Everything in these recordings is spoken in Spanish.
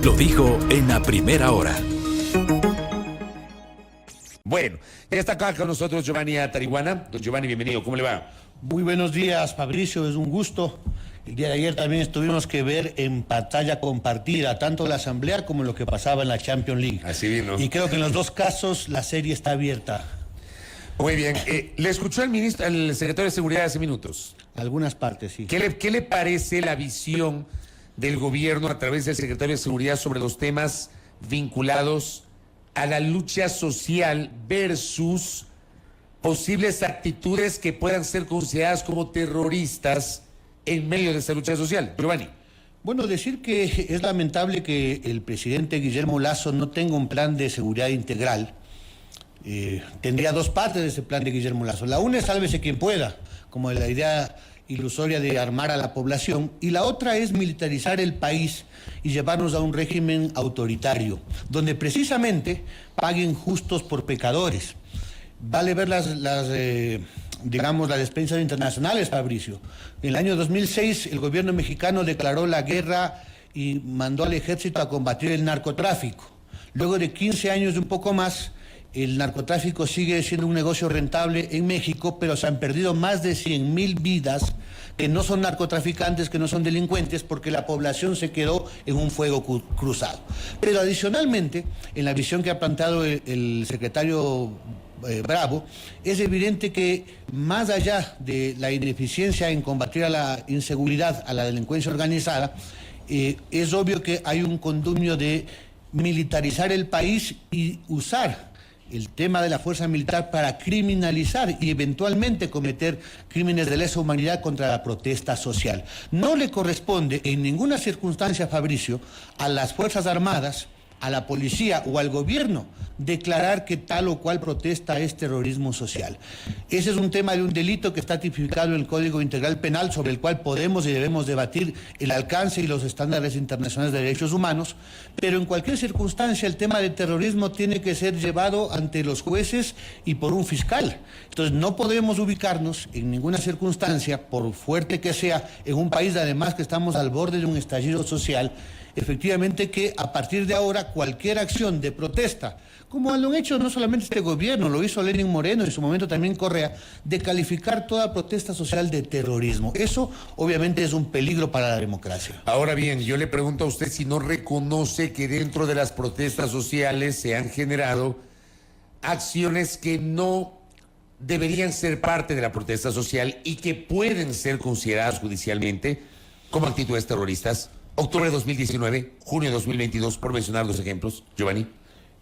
lo dijo en la primera hora. Bueno, ya está acá con nosotros Giovanni Atariguana. Don Giovanni, bienvenido, ¿cómo le va? Muy buenos días, Fabricio, es un gusto. El día de ayer también tuvimos que ver en pantalla compartida tanto la Asamblea como lo que pasaba en la Champions League. Así vino. Y creo que en los dos casos la serie está abierta. Muy bien, le escuchó al secretario de Seguridad hace minutos. Algunas partes, sí. ¿Qué le parece la visión del gobierno a través del secretario de Seguridad sobre los temas vinculados a la lucha social versus posibles actitudes que puedan ser consideradas como terroristas en medio de esta lucha social? Giovanni. Bueno, decir que es lamentable que el presidente Guillermo Lasso no tenga un plan de seguridad integral. Tendría dos partes de ese plan de Guillermo Lasso. La una es sálvese quien pueda, como la idea ilusoria de armar a la población, y la otra es militarizar el país y llevarnos a un régimen autoritario, donde precisamente paguen justos por pecadores. Vale ver las despensas internacionales, Fabricio. En el año 2006 el gobierno mexicano declaró la guerra y mandó al ejército a combatir el narcotráfico. Luego de 15 años y un poco más, el narcotráfico sigue siendo un negocio rentable en México, pero se han perdido más de 100,000 vidas que no son narcotraficantes, que no son delincuentes, porque la población se quedó en un fuego cruzado. Pero adicionalmente, en la visión que ha planteado el secretario Bravo, es evidente que más allá de la ineficiencia en combatir a la inseguridad, a la delincuencia organizada, es obvio que hay un condumio de militarizar el país y usar el tema de la fuerza militar para criminalizar y eventualmente cometer crímenes de lesa humanidad contra la protesta social. No le corresponde en ninguna circunstancia, Fabricio, a las Fuerzas Armadas, a la policía o al gobierno declarar que tal o cual protesta es terrorismo social. Ese es un tema de un delito que está tipificado en el Código Integral Penal, sobre el cual podemos y debemos debatir el alcance y los estándares internacionales de derechos humanos, pero en cualquier circunstancia el tema de terrorismo tiene que ser llevado ante los jueces y por un fiscal. Entonces no podemos ubicarnos en ninguna circunstancia, por fuerte que sea, en un país además que estamos al borde de un estallido social, efectivamente que a partir de ahora cualquier acción de protesta, como lo han hecho no solamente este gobierno, lo hizo Lenín Moreno y en su momento también Correa, de calificar toda protesta social de terrorismo. Eso obviamente es un peligro para la democracia. Ahora bien, yo le pregunto a usted si no reconoce que dentro de las protestas sociales se han generado acciones que no deberían ser parte de la protesta social y que pueden ser consideradas judicialmente como actitudes terroristas. Octubre de 2019, junio de 2022, por mencionar dos ejemplos. Giovanni.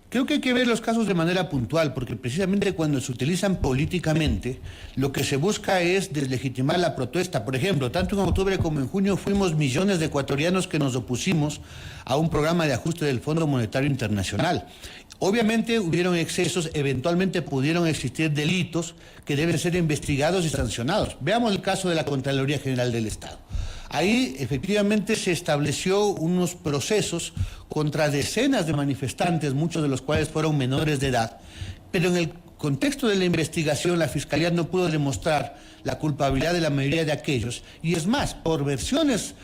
Creo que hay que ver los casos de manera puntual, porque precisamente cuando se utilizan políticamente, lo que se busca es deslegitimar la protesta. Por ejemplo, tanto en octubre como en junio fuimos millones de ecuatorianos que nos opusimos a un programa de ajuste del Fondo Monetario Internacional. Obviamente hubieron excesos, eventualmente pudieron existir delitos que deben ser investigados y sancionados. Veamos el caso de la Contraloría General del Estado. Ahí efectivamente se estableció unos procesos contra decenas de manifestantes, muchos de los cuales fueron menores de edad, pero en el contexto de la investigación la Fiscalía no pudo demostrar la culpabilidad de la mayoría de aquellos, y es más, por versiones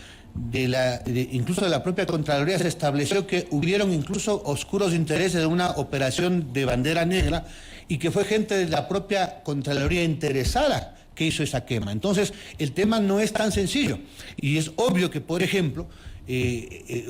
incluso de la propia Contraloría se estableció que hubieron incluso oscuros intereses de una operación de bandera negra y que fue gente de la propia Contraloría interesada que hizo esa quema. Entonces, el tema no es tan sencillo. Y es obvio que, por ejemplo,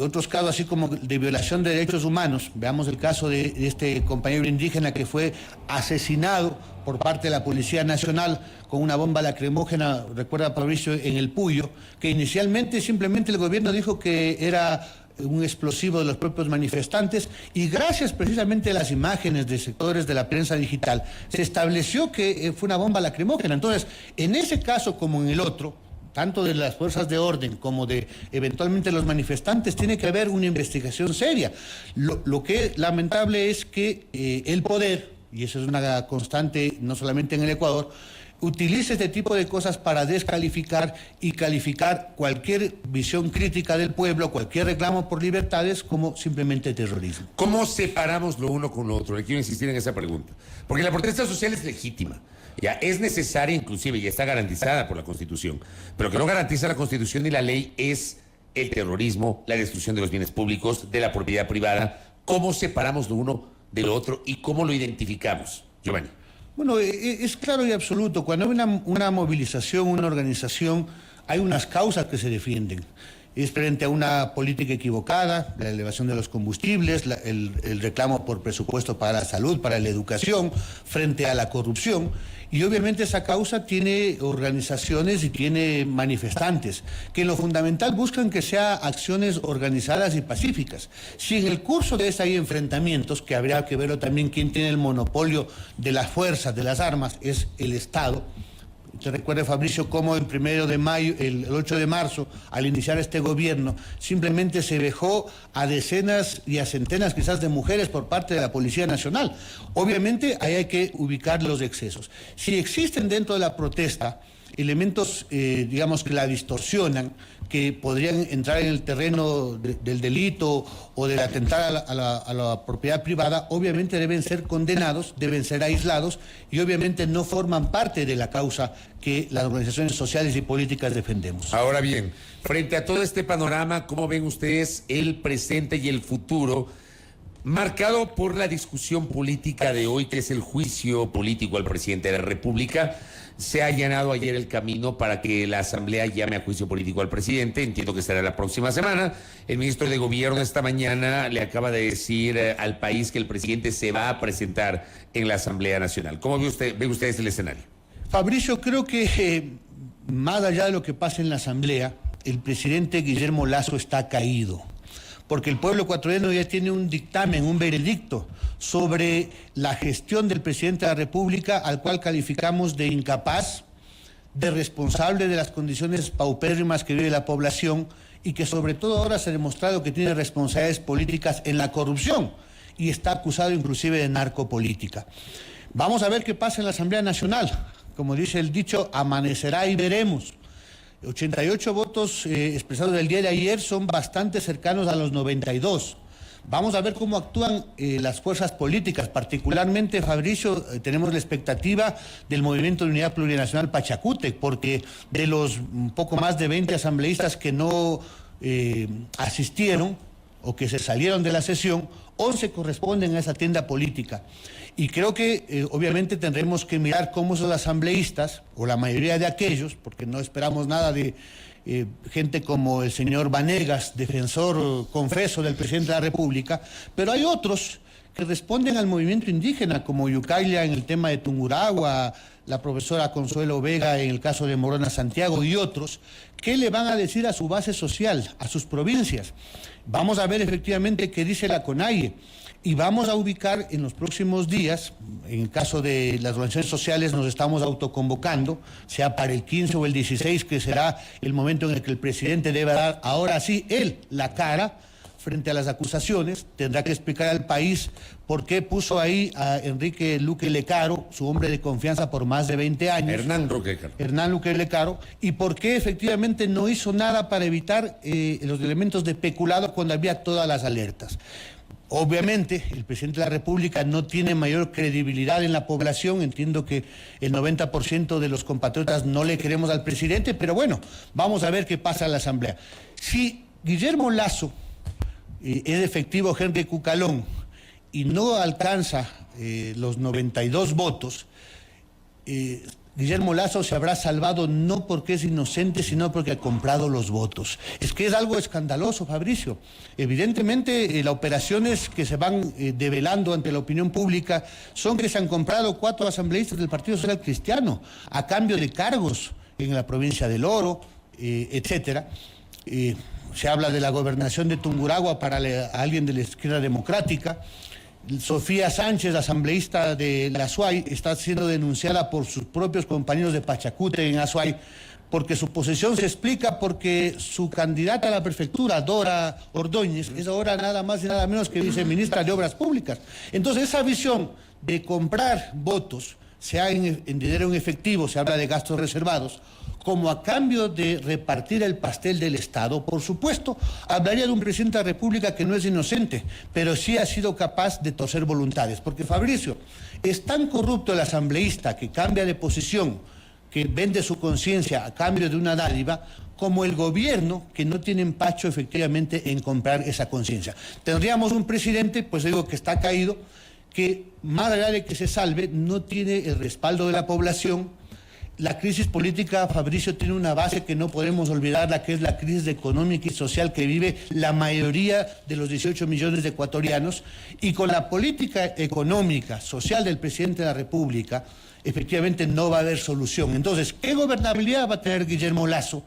otros casos así como de violación de derechos humanos, veamos el caso de este compañero indígena que fue asesinado por parte de la Policía Nacional con una bomba lacrimógena, recuerda Fabricio, en el Puyo, que inicialmente simplemente el gobierno dijo que era un explosivo de los propios manifestantes, y gracias precisamente a las imágenes de sectores de la prensa digital se estableció que fue una bomba lacrimógena. Entonces, en ese caso como en el otro, tanto de las fuerzas de orden como de eventualmente los manifestantes, tiene que haber una investigación seria. Lo que es lamentable es que el poder, y eso es una constante no solamente en el Ecuador, utilice este tipo de cosas para descalificar y calificar cualquier visión crítica del pueblo, cualquier reclamo por libertades como simplemente terrorismo. ¿Cómo separamos lo uno con lo otro? Le quiero insistir en esa pregunta. Porque la protesta social es legítima. Ya es necesaria inclusive y está garantizada por la Constitución. Pero lo que no garantiza la Constitución ni la ley es el terrorismo, la destrucción de los bienes públicos, de la propiedad privada. ¿Cómo separamos lo uno de lo otro y cómo lo identificamos, Giovanni? Bueno, es claro y absoluto. Cuando hay una movilización, una organización, hay unas causas que se defienden. Es frente a una política equivocada, la elevación de los combustibles, el reclamo por presupuesto para la salud, para la educación, frente a la corrupción. Y obviamente esa causa tiene organizaciones y tiene manifestantes que en lo fundamental buscan que sean acciones organizadas y pacíficas. Si en el curso de ese hay enfrentamientos, que habría que verlo también quién tiene el monopolio de las fuerzas, de las armas, es el Estado. Te recuerda, Fabricio, cómo el 1 de mayo, el 8 de marzo, al iniciar este gobierno, simplemente se dejó a decenas y a centenas quizás de mujeres por parte de la Policía Nacional. Obviamente ahí hay que ubicar los excesos. Si existen dentro de la protesta elementos, digamos, que la distorsionan, que podrían entrar en el terreno del delito o del atentar a la propiedad privada, obviamente deben ser condenados, deben ser aislados y obviamente no forman parte de la causa que las organizaciones sociales y políticas defendemos. Ahora bien, frente a todo este panorama, ¿cómo ven ustedes el presente y el futuro marcado por la discusión política de hoy, que es el juicio político al presidente de la República? Se ha allanado ayer el camino para que la Asamblea llame a juicio político al presidente. Entiendo que será la próxima semana. El ministro de Gobierno esta mañana le acaba de decir al país que el presidente se va a presentar en la Asamblea Nacional. ¿Cómo ven ustedes el escenario? Fabricio, creo que más allá de lo que pasa en la Asamblea, el presidente Guillermo Lasso está caído, porque el pueblo ecuatoriano ya tiene un dictamen, un veredicto sobre la gestión del presidente de la República, al cual calificamos de incapaz, de responsable de las condiciones paupérrimas que vive la población y que sobre todo ahora se ha demostrado que tiene responsabilidades políticas en la corrupción y está acusado inclusive de narcopolítica. Vamos a ver qué pasa en la Asamblea Nacional. Como dice el dicho, amanecerá y veremos. 88 votos expresados el día de ayer son bastante cercanos a los 92. Vamos a ver cómo actúan las fuerzas políticas, particularmente, Fabricio, tenemos la expectativa del Movimiento de Unidad Plurinacional Pachacútec, porque de los poco más de 20 asambleístas que no asistieron o que se salieron de la sesión, 11 corresponden a esa tienda política. Y creo que obviamente tendremos que mirar cómo esos asambleístas, o la mayoría de aquellos, porque no esperamos nada de gente como el señor Vanegas, defensor confeso del presidente de la República, pero hay otros que responden al movimiento indígena, como Yucaylia en el tema de Tungurahua, la profesora Consuelo Vega en el caso de Morona Santiago y otros, ¿qué le van a decir a su base social, a sus provincias? Vamos a ver efectivamente qué dice la CONAIE. Y vamos a ubicar en los próximos días, en el caso de las organizaciones sociales nos estamos autoconvocando, sea para el 15 o el 16, que será el momento en el que el presidente debe dar, ahora sí, él, la cara frente a las acusaciones, tendrá que explicar al país por qué puso ahí a Enrique Luque Lecaro, su hombre de confianza por más de 20 años. Hernán Luque Lecaro, y por qué efectivamente no hizo nada para evitar los elementos de peculado cuando había todas las alertas. Obviamente, el presidente de la República no tiene mayor credibilidad en la población. Entiendo que el 90% de los compatriotas no le queremos al presidente, pero bueno, vamos a ver qué pasa en la Asamblea. Si Guillermo Lasso es efectivo Henry Cucalón y no alcanza los 92 votos, Guillermo Lasso se habrá salvado no porque es inocente, sino porque ha comprado los votos. Es que es algo escandaloso, Fabricio. Evidentemente, las operaciones que se van develando ante la opinión pública son que se han comprado 4 asambleístas del Partido Social Cristiano a cambio de cargos en la provincia del Oro, etcétera. Se habla de la gobernación de Tungurahua para alguien de la izquierda democrática. Sofía Sánchez, asambleísta de la Azuay, está siendo denunciada por sus propios compañeros de Pachacútec en Azuay, porque su posesión se explica porque su candidata a la prefectura, Dora Ordóñez, es ahora nada más y nada menos que viceministra de Obras Públicas. Entonces, esa visión de comprar votos, sea en dinero en efectivo, se habla de gastos reservados, como a cambio de repartir el pastel del Estado, por supuesto, hablaría de un presidente de la República que no es inocente, pero sí ha sido capaz de torcer voluntades. Porque, Fabricio, es tan corrupto el asambleísta que cambia de posición que vende su conciencia a cambio de una dádiva, como el gobierno que no tiene empacho efectivamente en comprar esa conciencia. Tendríamos un presidente, pues digo, que está caído, que más allá de que se salve, no tiene el respaldo de la población. La crisis política, Fabricio, tiene una base que no podemos olvidar, la que es la crisis económica y social que vive la mayoría de los 18 millones de ecuatorianos, y con la política económica, social del presidente de la República, efectivamente no va a haber solución. Entonces, ¿qué gobernabilidad va a tener Guillermo Lasso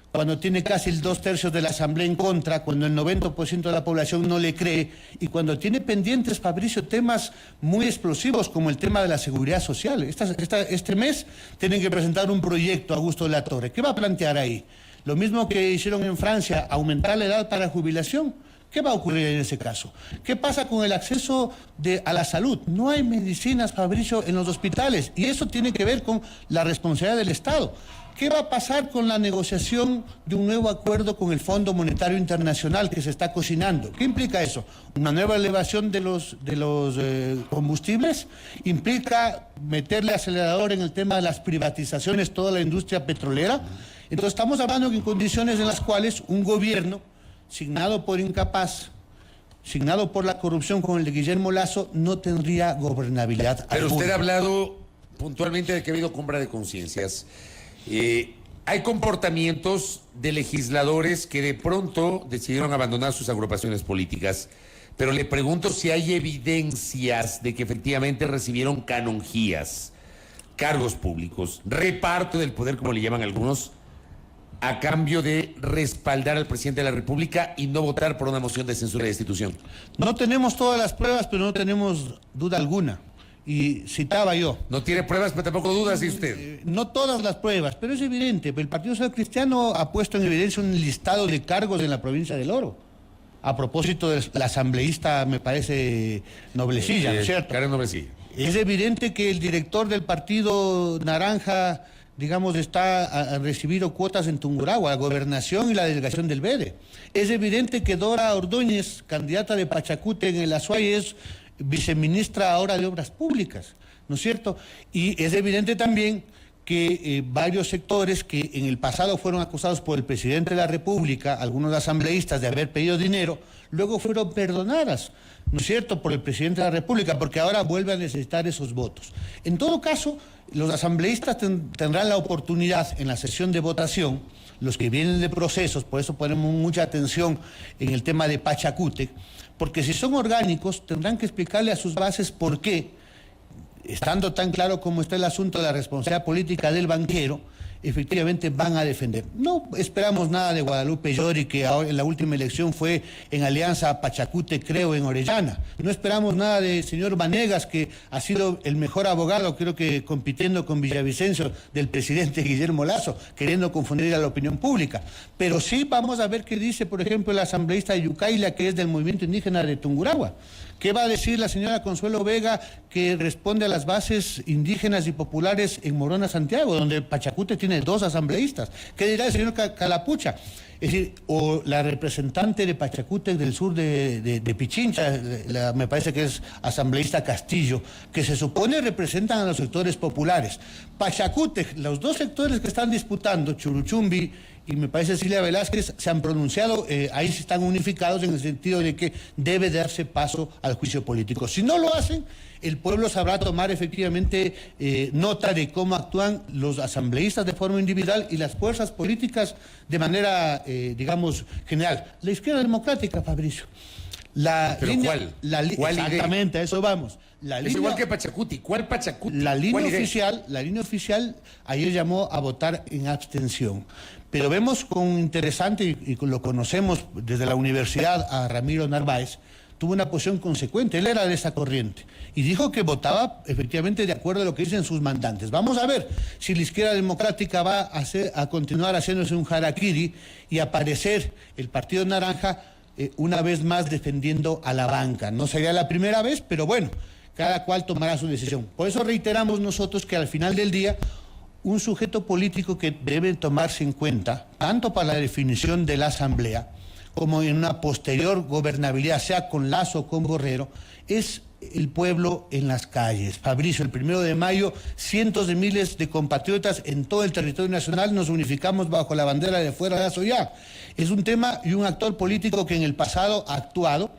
cuando tiene casi el 2/3 de la Asamblea en contra, cuando el 90% de la población no le cree, y cuando tiene pendientes, Fabricio, temas muy explosivos como el tema de la seguridad social? Este mes tienen que presentar un proyecto a Augusto Latorre. ¿Qué va a plantear ahí? Lo mismo que hicieron en Francia, aumentar la edad para jubilación. ¿Qué va a ocurrir en ese caso? ¿Qué pasa con el acceso a la salud? No hay medicinas, Fabricio, en los hospitales, y eso tiene que ver con la responsabilidad del Estado. ¿Qué va a pasar con la negociación de un nuevo acuerdo con el Fondo Monetario Internacional que se está cocinando? ¿Qué implica eso? ¿Una nueva elevación de los combustibles? ¿Implica meterle acelerador en el tema de las privatizaciones, toda la industria petrolera? Entonces estamos hablando en condiciones en las cuales un gobierno signado por incapaz, signado por la corrupción con el de Guillermo Lasso, no tendría gobernabilidad Pero alguna. usted ha hablado puntualmente de que ha habido compra de conciencias. Hay comportamientos de legisladores que de pronto decidieron abandonar sus agrupaciones políticas, pero le pregunto si hay evidencias de que efectivamente recibieron canonjías, cargos públicos, reparto del poder, como le llaman algunos, a cambio de respaldar al presidente de la República y no votar por una moción de censura de destitución. No tenemos todas las pruebas, pero no tenemos duda alguna. Y citaba yo. No tiene pruebas, pero tampoco dudas, dice usted. No todas las pruebas, pero es evidente. El Partido Social Cristiano ha puesto en evidencia un listado de cargos en la provincia del Oro. A propósito de la asambleísta, me parece, Noblecilla, ¿no es cierto? Karen Noblecilla. Es evidente que el director del Partido Naranja, digamos, ha recibido cuotas en Tungurahua, la gobernación y la delegación del BEDE. Es evidente que Dora Ordóñez, candidata de Pachacute en el Azuay, es viceministra ahora de Obras Públicas, ¿no es cierto? Y es evidente también que varios sectores que en el pasado fueron acusados por el presidente de la República, algunos asambleístas, de haber pedido dinero, luego fueron perdonadas, ¿no es cierto?, por el presidente de la República, porque ahora vuelve a necesitar esos votos. En todo caso, los asambleístas tendrán la oportunidad en la sesión de votación, los que vienen de procesos, por eso ponemos mucha atención en el tema de Pachacútec, porque si son orgánicos tendrán que explicarle a sus bases por qué, estando tan claro como está el asunto de la responsabilidad política del banquero, efectivamente van a defender. No esperamos nada de Guadalupe Llori, que ahora en la última elección fue en alianza Pachacute, creo, en Orellana. No esperamos nada del señor Vanegas, que ha sido el mejor abogado, creo que compitiendo con Villavicencio, del presidente Guillermo Lasso, queriendo confundir a la opinión pública. Pero sí vamos a ver qué dice, por ejemplo, el asambleísta de Yucayla, que es del movimiento indígena de Tungurahua. ¿Qué va a decir la señora Consuelo Vega, que responde a las bases indígenas y populares en Morona, Santiago, donde Pachacute tiene 2 asambleístas? ¿Qué dirá el señor Calapucha? Es decir, o la representante de Pachacute del sur de Pichincha, me parece que es asambleísta Castillo, que se supone representan a los sectores populares. Pachacute, los 2 sectores que están disputando, Churuchumbi y me parece Cilia Velázquez, se han pronunciado, ahí se están unificados en el sentido de que debe darse paso al juicio político. Si no lo hacen, el pueblo sabrá tomar efectivamente nota de cómo actúan los asambleístas de forma individual y las fuerzas políticas de manera, digamos, general. La izquierda democrática, Fabricio. ¿Pero cuál? ¿Cuál exactamente, a eso vamos. Es igual que Pachacuti. ¿Cuál Pachacuti? La línea oficial ayer llamó a votar en abstención. Pero vemos con interesante, y lo conocemos desde la universidad, a Ramiro Narváez, tuvo una posición consecuente. Él era de esa corriente y dijo que votaba efectivamente de acuerdo a lo que dicen sus mandantes. Vamos a ver si la izquierda democrática va a continuar haciéndose un harakiri y aparecer el Partido Naranja una vez más defendiendo a la banca. No sería la primera vez, pero bueno, cada cual tomará su decisión. Por eso reiteramos nosotros que al final del día, un sujeto político que debe tomarse en cuenta, tanto para la definición de la Asamblea, como en una posterior gobernabilidad, sea con Lasso o con Borrero, es el pueblo en las calles. Fabricio, el 1 de mayo, cientos de miles de compatriotas en todo el territorio nacional nos unificamos bajo la bandera de Fuera Lazo Ya. Es un tema y un actor político que en el pasado ha actuado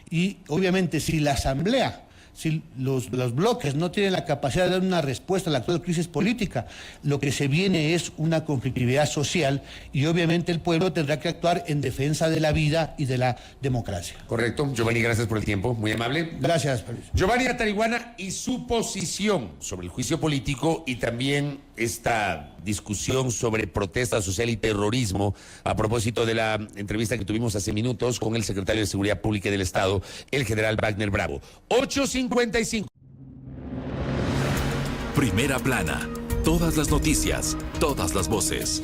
y obviamente si la Asamblea, si los bloques no tienen la capacidad de dar una respuesta a la actual crisis política, lo que se viene es una conflictividad social y obviamente el pueblo tendrá que actuar en defensa de la vida y de la democracia. Correcto. Giovanni, gracias por el tiempo. Muy amable. Gracias, Fabricio. Giovanni Atariguana y su posición sobre el juicio político y también esta discusión sobre protesta social y terrorismo a propósito de la entrevista que tuvimos hace minutos con el secretario de Seguridad Pública del Estado, el general Wagner Bravo. 8:55. Primera plana. Todas las noticias, todas las voces.